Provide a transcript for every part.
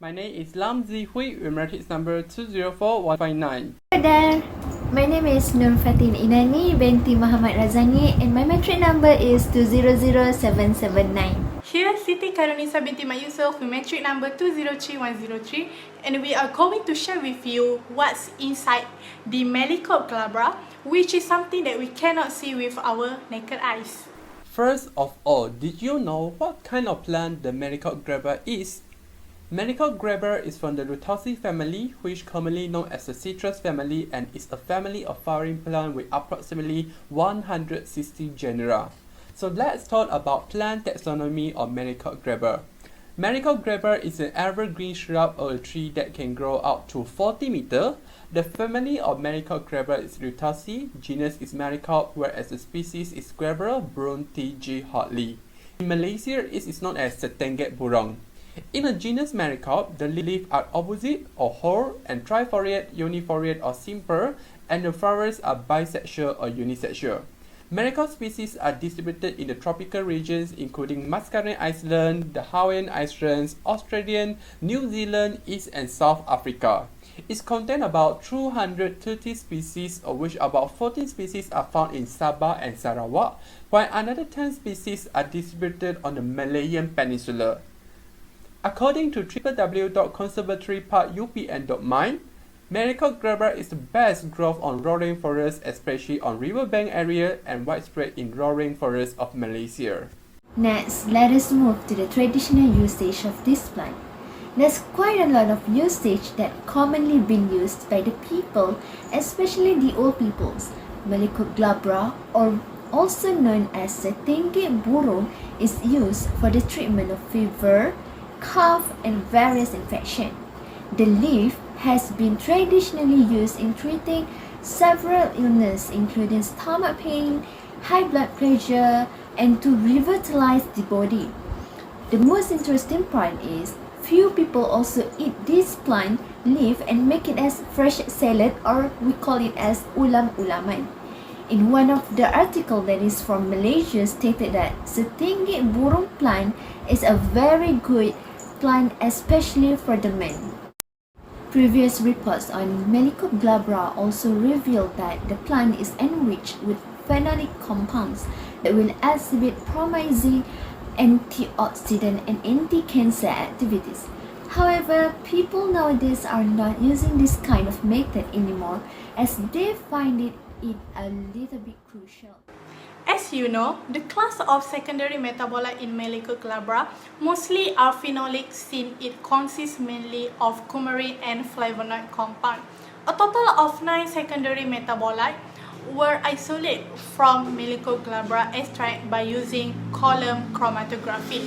My name is Lam Zihui with matrix number 204159. Hello there, my name is Nur Fatin Inani binti Muhammad Razani and my matric number is 200779. Here, Siti Karunisa binti Mat Yusof with matric number 203103, and we are going to share with you what's inside the Melicope glabra, which is something that we cannot see with our naked eyes. First of all, did you know what kind of plant the Melicope glabra is? Melicope glabra is from the Rutaceae family, which commonly known as the citrus family, and is a family of flowering plants with approximately 160 genera. So let's talk about plant taxonomy of Melicope glabra. Melicope glabra is an evergreen shrub or a tree that can grow up to 40 meters. The family of Melicope glabra is Rutaceae, genus is Melicope, whereas the species is Glabra brun.T.G. Hartley. In Malaysia, it is known as Setengah Burung. In the genus Melicope, the leaves are opposite or whole and trifoliate, unifoliate or simple, and the flowers are bisexual or unisexual. Melicope species are distributed in the tropical regions including Mascarenes Islands, the Hawaiian Islands, Australia, New Zealand, East and South Africa. It contains about 230 species, of which about 14 species are found in Sabah and Sarawak, while another 10 species are distributed on the Malayan Peninsula. According to www.conservatoryparkupn.my, Melicope glabra is the best growth on rolling forests, especially on riverbank area and widespread in rolling forests of Malaysia. Next, let us move to the traditional usage of this plant. There's quite a lot of usage that commonly been used by the people, especially the old peoples. Melicope glabra, or also known as Setengah Burung, is used for the treatment of fever, cough, and various infections. The leaf has been traditionally used in treating several illnesses including stomach pain, high blood pressure, and to revitalize the body. The most interesting part is few people also eat this plant leaf and make it as fresh salad, or we call it as ulam-ulaman. In one of the articles that is from Malaysia stated that Setengah Burung plant is a very good plant especially for the men. Previous reports on Melicope glabra also revealed that the plant is enriched with phenolic compounds that will exhibit promising antioxidant and anti-cancer activities. However, people nowadays are not using this kind of method anymore as they find it a little bit crucial. As you know, the class of secondary metabolite in Melicope glabra mostly are phenolic, since it consists mainly of coumarin and flavonoid compound. A total of 9 secondary metabolites were isolated from Melicope glabra extract by using column chromatography.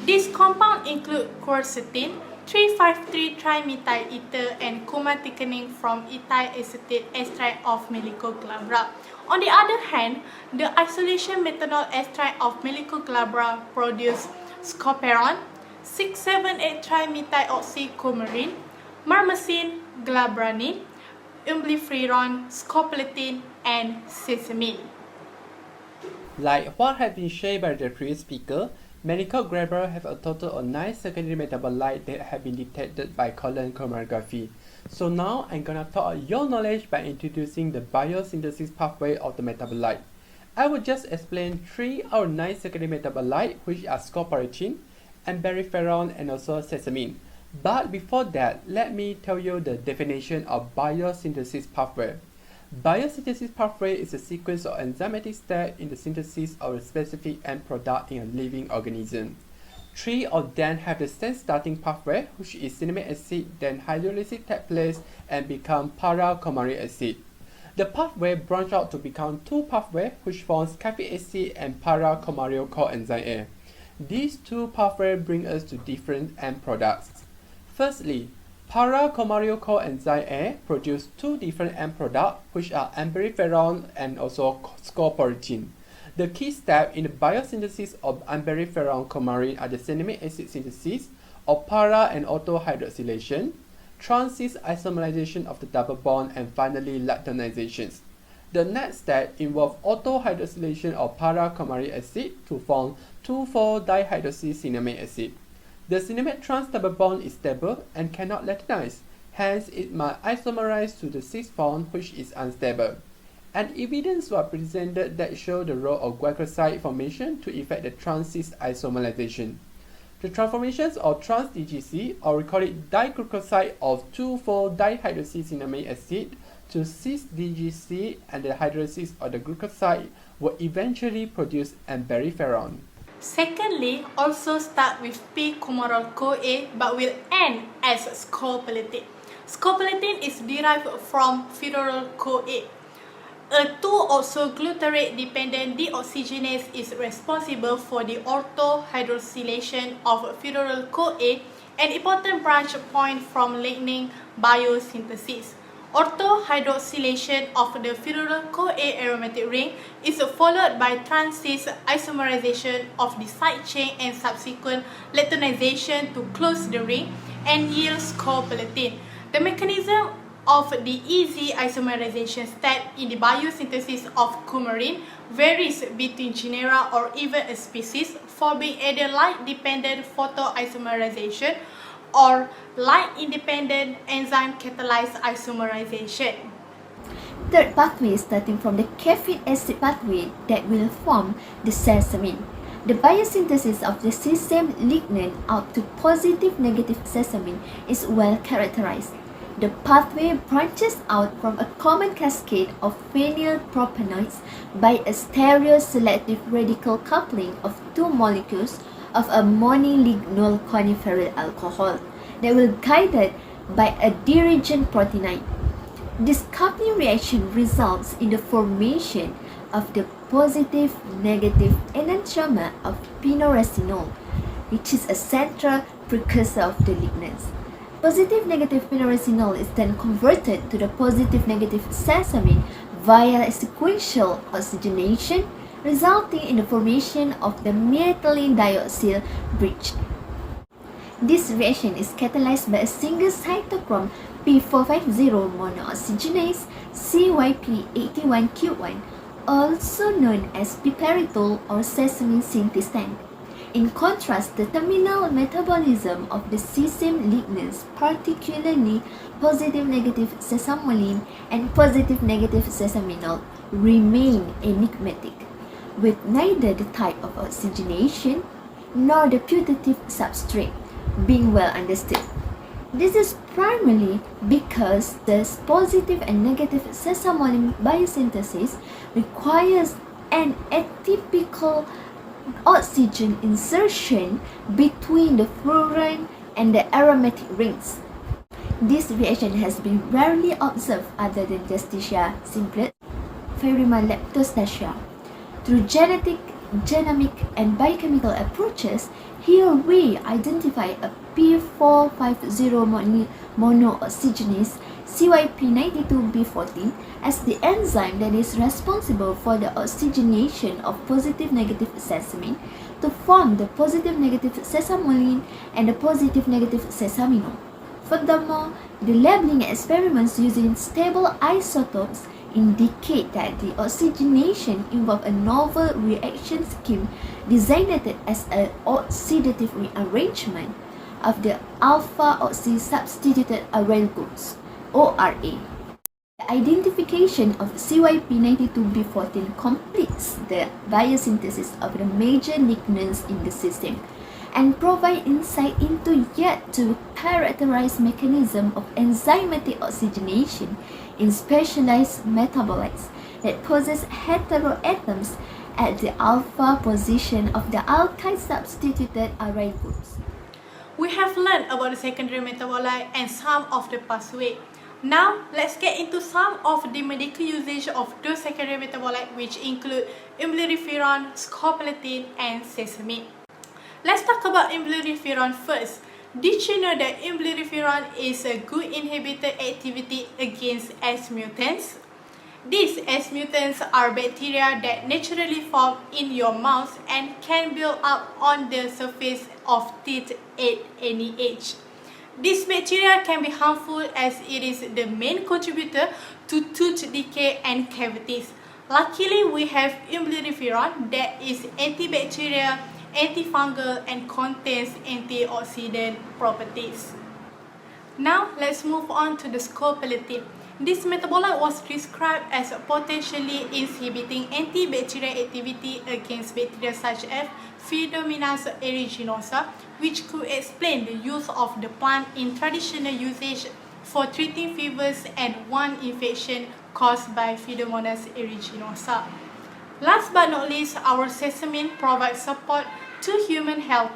These compounds include quercetin, 3,5,3-trimethyl ether, and coumathionin from ethyl acetate extract of Melicope glabra. On the other hand, the isolation methanol extract of Melicope glabra produce scoperon, 6,7,8-trimethyloxycoumarin, marmecin, glabranine, umbelliferone, scopoletin, and sesamin. Like what has been shared by the previous speaker, Melicope glabra have a total of 9 secondary metabolites that have been detected by column chromatography. So now I'm gonna talk your knowledge by introducing the biosynthesis pathway of the metabolite. I will just explain 3 out of 9 secondary metabolites, which are scopoletin, umbelliferone, and also sesamin. But before that, let me tell you the definition of biosynthesis pathway. Biosynthesis pathway is a sequence of enzymatic steps in the synthesis of a specific end product in a living organism. 3 of them have the same starting pathway, which is cinnamic acid, then hydrolysis takes place and become para-coumaric acid. The pathway branch out to become 2 pathways, which forms caffeic acid and para-coumaryl coenzyme A. These 2 pathways bring us to different end products. Firstly, para-coumaryl coenzyme A produce 2 different end products, which are umbelliferone and also scopoletin. The key steps in the biosynthesis of umbelliferone coumarin are the cinnamic acid synthesis of para and auto hydroxylation, trans-cis isomerization of the double bond, and finally lactonization. The next step involves auto hydroxylation of para-coumaric acid to form 2,4-dihydroxycinnamic acid. The cinnamate trans double bond is stable and cannot latinize, hence it must isomerize to the cis bond which is unstable. And evidence was presented that show the role of glycoside formation to effect the trans-cis isomerization. The transformations of trans-DGC, or we call it diglucoside of 2,4-dihydroxycinnamate acid, to cis-DGC and the hydrolysis of the glucoside will eventually produce emberiferon. Secondly, also start with p-coumaryl-CoA but will end as scopolamine. Scopolamine is derived from phenyl-CoA. A 2-oxoglutarate-dependent deoxygenase is responsible for the orthohydroxylation of phenyl-CoA, an important branch point from lignin biosynthesis. Orthohydroxylation of the phenyl-CoA aromatic ring is followed by trans-cis isomerization of the side chain and subsequent latinization to close the ring and yield scopolamine. The mechanism of the easy isomerization step in the biosynthesis of coumarin varies between genera or even a species, for being either light-dependent photoisomerization or light-independent enzyme-catalyzed isomerization. Third pathway starting from the caffeic acid pathway that will form the sesamin. The biosynthesis of the sesame lignin out to positive-negative sesamin is well characterized. The pathway branches out from a common cascade of phenylpropanoids by a stereoselective radical coupling of two molecules of a monolignyl coniferyl alcohol that will guided by a dirigent proteinide. This coupling reaction results in the formation of the positive-negative enantiomer of pinoresinol, which is a central precursor of the lignans. Positive-negative pinoresinol is then converted to the positive-negative sesamin via sequential oxygenation, resulting in the formation of the methylene dioxyl bridge. This reaction is catalyzed by a single cytochrome P450 monooxygenase CYP81Q1, also known as piperitol or sesame synthase tank. In contrast, the terminal metabolism of the sesame lignans, particularly positive-negative sesamoline and positive-negative sesaminol, remain enigmatic, with neither the type of oxygenation nor the putative substrate being well understood. This is primarily because the positive and negative sesamoline biosynthesis requires an atypical oxygen insertion between the furan and the aromatic rings. This reaction has been rarely observed other than Justicia simplex, Phaerima leptostacia. Through genetic, genomic, and biochemical approaches, here we identify a P450 monooxygenase CYP92B14 as the enzyme that is responsible for the oxygenation of positive-negative sesamin to form the positive-negative sesamoline and the positive-negative sesaminol. Furthermore, the labeling experiments using stable isotopes indicate that the oxygenation involves a novel reaction scheme designated as an oxidative rearrangement of the alpha-oxy-substituted aryl groups, ORA. The identification of CYP92B14 completes the biosynthesis of the major lignans in the system and provide insight into yet to characterize mechanism of enzymatic oxygenation in specialized metabolites that possess heteroatoms at the alpha position of the alkyl substituted aryl groups. We have learned about the secondary metabolite and some of the pathway. Now, let's get into some of the medical usage of those secondary metabolites, which include emblyriferon, scopolamine, and sesame. Let's talk about emblyriferon first. Did you know that emblyriferon is a good inhibitor activity against S mutants? These S mutants are bacteria that naturally form in your mouth and can build up on the surface of teeth at any age. This bacteria can be harmful as it is the main contributor to tooth decay and cavities. Luckily, we have emblyriferon that is antibacterial, antifungal, and contains antioxidant properties. Now let's move on to the scopolamine. This metabolite was described as potentially inhibiting antibacterial activity against bacteria such as Pseudomonas aeruginosa, which could explain the use of the plant in traditional usage for treating fevers and one infection caused by Pseudomonas aeruginosa. Last but not least, our sesame provides support to human health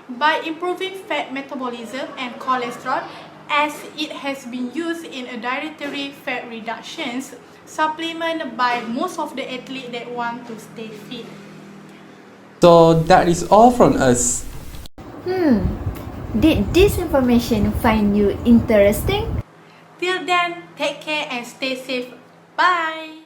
by improving fat metabolism and cholesterol, as it has been used in a dietary fat reduction supplement by most of the athletes that want to stay fit. So that is all from us. Did this information find you interesting? Till then, take care and stay safe. Bye!